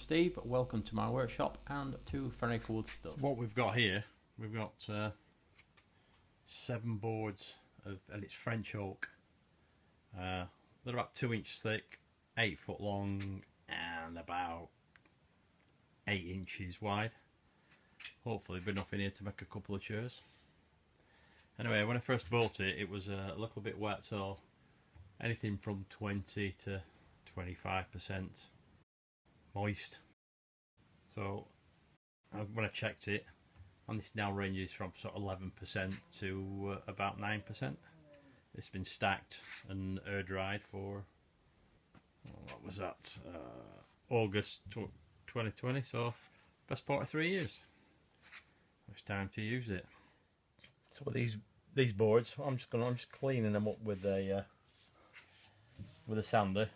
Steve, welcome to my workshop and to Fenric Wood Stuff. What we've got here, we've got 7 boards and it's French oak. They're about 2 inches thick, 8 foot long and about 8 inches wide. Hopefully there'll be enough in here to make a couple of chairs. Anyway, when I first bought it, it was a little bit wet, so anything from 20 to 25% moist. So when I checked it, and this now ranges from sort of 11% to about 9%. It's been stacked and air dried for, what was that, August 2020, so best part of 3 years. It's time to use it. So these boards, I'm just cleaning them up with a sander,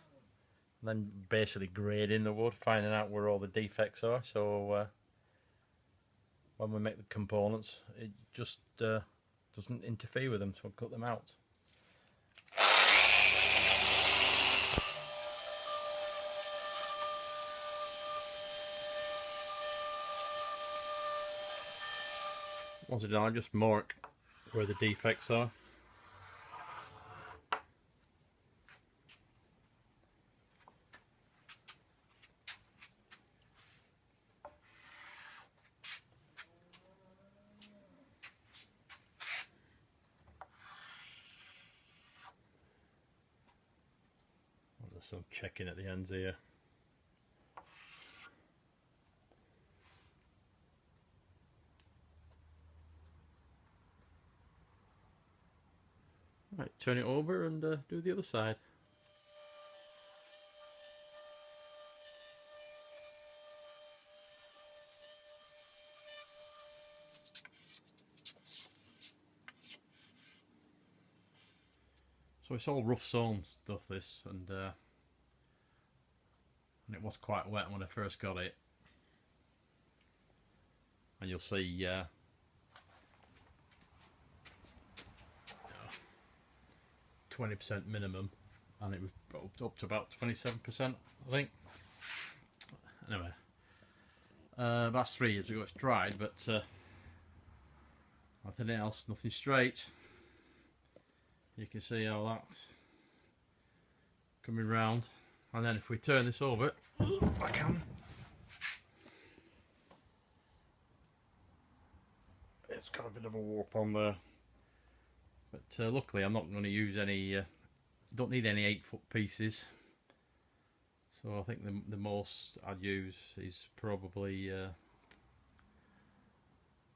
and then basically grading the wood, finding out where all the defects are. So when we make the components, it just doesn't interfere with them, so I'll cut them out. Once it's done, I just mark where the defects are. There's some checking at the ends here. Right, turn it over and do the other side. So it's all rough sawn stuff, this, and it was quite wet when I first got it. And you'll see 20% minimum, and it was up to about 27%, I think. Anyway, that's 3 years ago. It's dried, but nothing else, nothing straight. You can see how that's coming round, and then if we turn this over, I can. It's got a bit of a warp on there. But luckily I'm not going to use any, don't need any 8-foot pieces. So I think the most I'd use is probably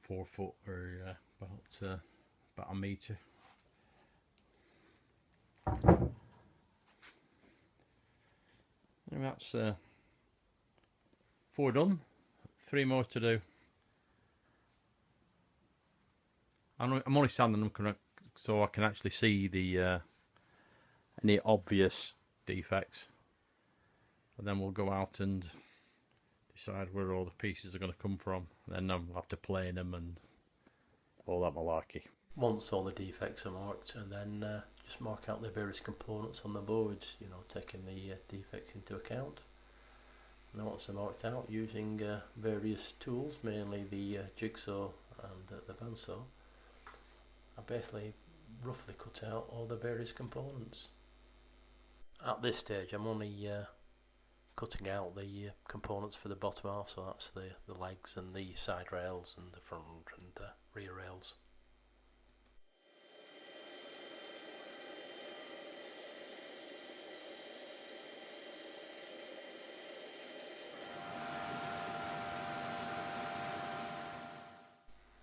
4 foot, or about a metre. And that's 4 done, 3 more to do. I'm only sanding them correct, so I can actually see the any obvious defects, and then we'll go out and decide where all the pieces are going to come from, and then I'll have to plane them and all that malarkey. Once all the defects are marked, and then just mark out the various components on the boards, you know, taking the defects into account. And then once they're marked out, using various tools, mainly the jigsaw and the bandsaw, I basically roughly cut out all the various components. At this stage I'm only cutting out the components for the bottom half, so that's the legs and the side rails and the front and rear rails.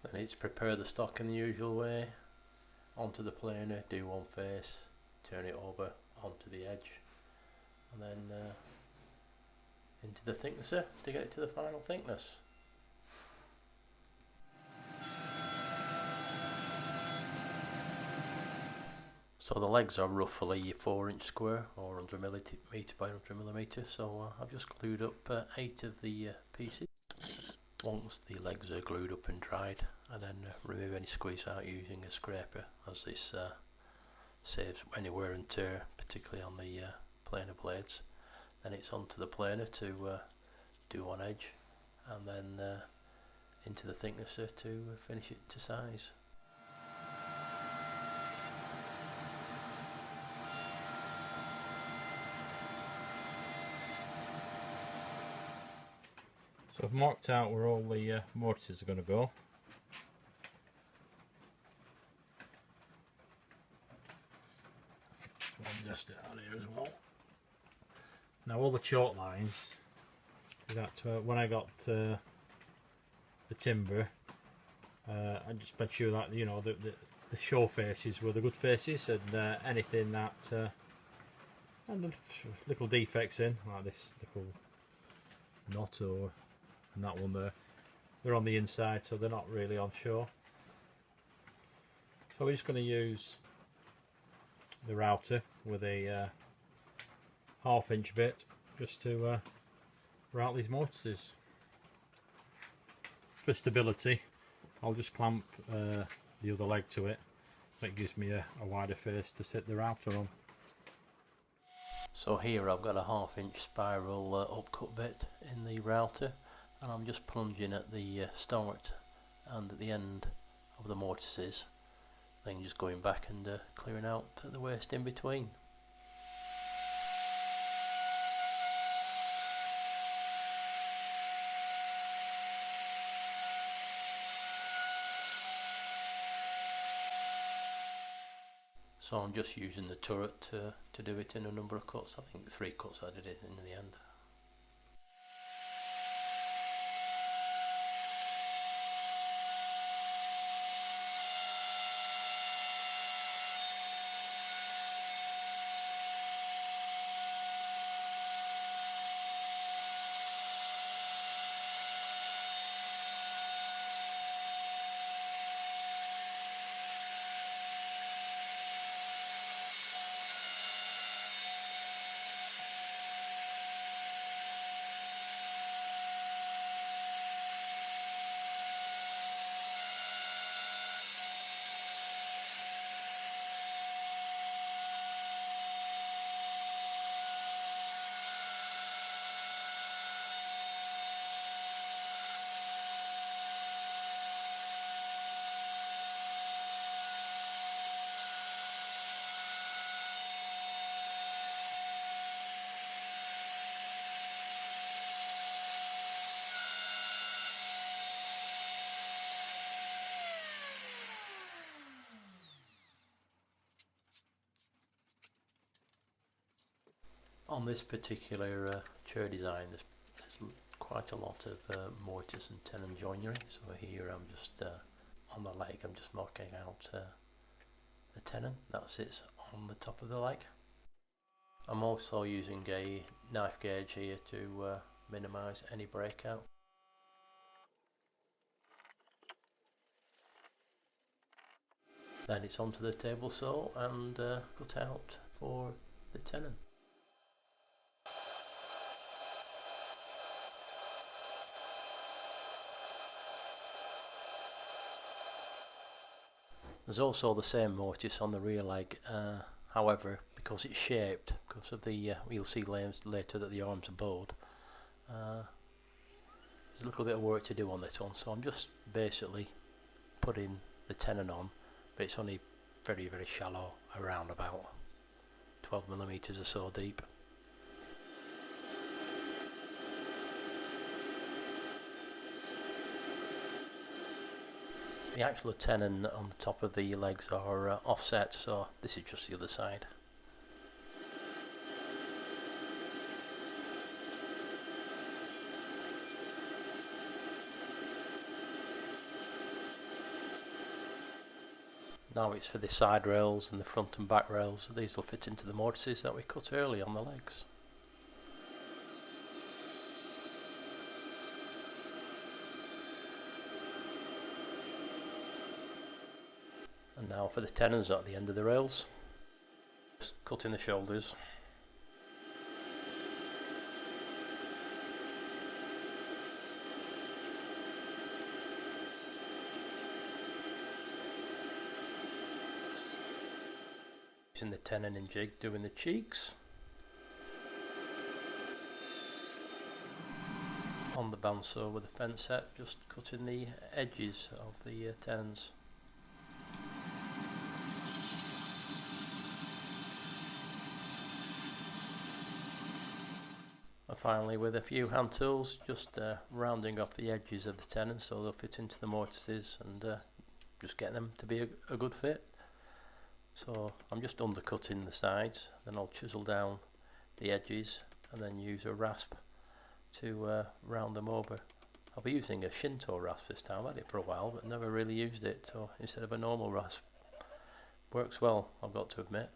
Then it's prepare the stock in the usual way, onto the planer, do one face, turn it over onto the edge, and then into the thicknesser to get it to the final thickness. So the legs are roughly 4-inch square, or 100mm by 100mm, so I've just glued up 8 of the pieces. Once the legs are glued up and dried, I then remove any squeeze out using a scraper, as this saves any wear and tear, particularly on the planer blades. Then it's onto the planer to do one edge, and then into the thicknesser to finish it to size. So I've marked out where all the mortises are going to go. Just down here as well. Now all the chalk lines that when I got the timber, I just made sure that the show faces were the good faces, and anything that and little defects in, like this little knot or that one there, they're on the inside, so they're not really on show. So we're just going to use the router with a 1/2 inch bit just to route these mortises. For stability, I'll just clamp the other leg to it, so it gives me a wider face to sit the router on. So here I've got a 1/2 inch spiral upcut bit in the router, and I'm just plunging at the start and at the end of the mortises, then just going back and clearing out the waste in between. So I'm just using the turret to do it in a number of cuts. I think 3 cuts I did it in the end. On this particular chair design, there's quite a lot of mortise and tenon joinery. So here I'm just on the leg, I'm just marking out the tenon that sits on the top of the leg. I'm also using a knife gauge here to minimise any breakout. Then it's onto the table saw and cut out for the tenon. There's also the same mortise on the rear leg, however, because it's shaped, because of the, you'll see later that the arms are bowed, there's a little bit of work to do on this one, so I'm just basically putting the tenon on, but it's only very shallow, around about 12mm or so deep. The actual tenon on the top of the legs are offset, so this is just the other side. Now it's for the side rails and the front and back rails. These will fit into the mortises that we cut early on the legs. And now for the tenons at the end of the rails. Just cutting the shoulders. Using the tenon and jig, doing the cheeks. on the bandsaw with the fence set, just cutting the edges of the tenons. And finally, with a few hand tools, just rounding off the edges of the tenons so they'll fit into the mortises, and just getting them to be a good fit. So I'm just undercutting the sides, then I'll chisel down the edges and then use a rasp to round them over. I'll be using a Shinto rasp this time. I've had it for a while but never really used it, so instead of a normal rasp. Works well, I've got to admit.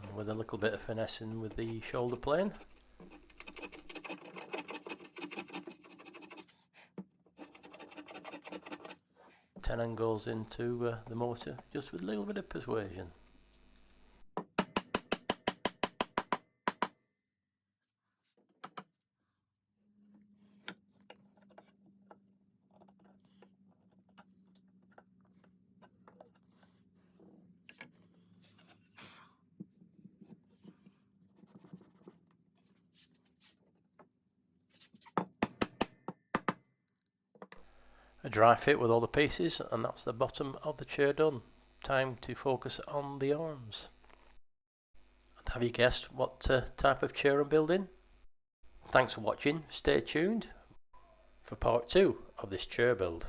And with a little bit of finessing with the shoulder plane. Tenon goes into the mortar just with a little bit of persuasion. A dry fit with all the pieces, and that's the bottom of the chair done. Time to focus on the arms. And have you guessed what type of chair I'm building? Thanks for watching, stay tuned for part 2 of this chair build.